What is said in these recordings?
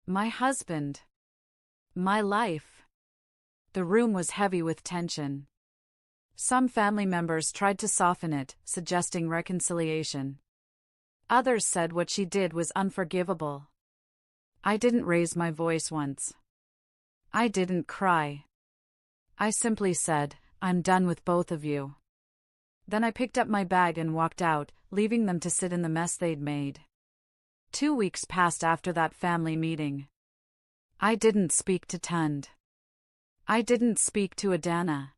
My husband. My life. The room was heavy with tension. Some family members tried to soften it, suggesting reconciliation. Others said what she did was unforgivable. I didn't raise my voice once. I didn't cry. I simply said, "I'm done with both of you." Then I picked up my bag and walked out, leaving them to sit in the mess they'd made. 2 weeks passed after that family meeting. I didn't speak to Tund. I didn't speak to Adana.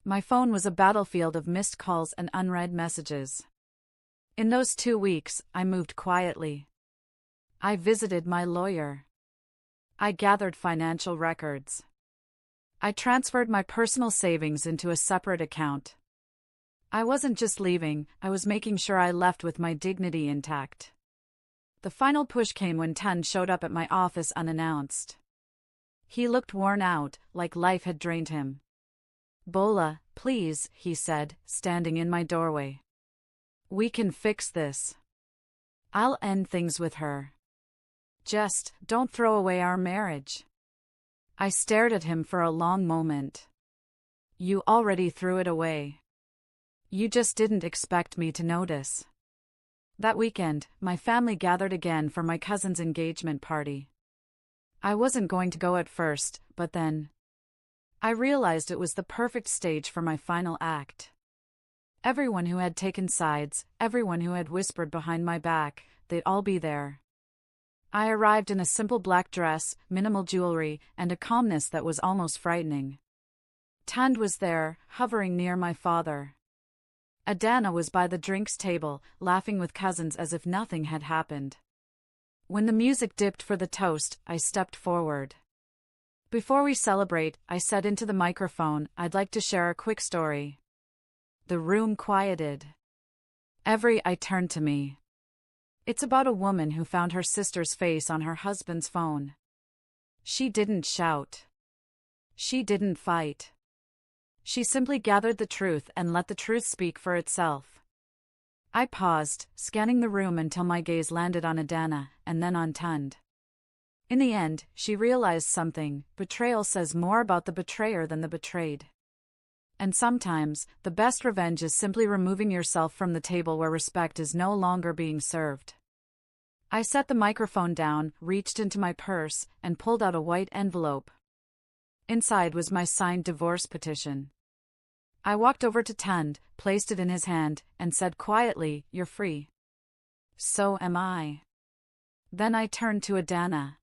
My phone was a battlefield of missed calls and unread messages. In those 2 weeks, I moved quietly. I visited my lawyer. I gathered financial records. I transferred my personal savings into a separate account. I wasn't just leaving, I was making sure I left with my dignity intact. The final push came when Tund showed up at my office unannounced. He looked worn out, like life had drained him. "Bola, please," he said, standing in my doorway. "We can fix this. I'll end things with her. Just, don't throw away our marriage." I stared at him for a long moment. "You already threw it away. You just didn't expect me to notice." That weekend, my family gathered again for my cousin's engagement party. I wasn't going to go at first, but then I realized it was the perfect stage for my final act. Everyone who had taken sides, everyone who had whispered behind my back, they'd all be there. I arrived in a simple black dress, minimal jewelry, and a calmness that was almost frightening. Tund was there, hovering near my father. Adana was by the drinks table, laughing with cousins as if nothing had happened. When the music dipped for the toast, I stepped forward. "Before we celebrate," I said into the microphone, "I'd like to share a quick story." The room quieted. Every eye turned to me. It's about a woman who found her sister's face on her husband's phone. She didn't shout. She didn't fight. She simply gathered the truth and let the truth speak for itself. I paused, scanning the room until my gaze landed on Adana, and then on Tund. In the end, she realized something: betrayal says more about the betrayer than the betrayed. And sometimes, the best revenge is simply removing yourself from the table where respect is no longer being served. I set the microphone down, reached into my purse, and pulled out a white envelope. Inside was my signed divorce petition. I walked over to Tund, placed it in his hand, and said quietly, "You're free." "So am I." Then I turned to Adana.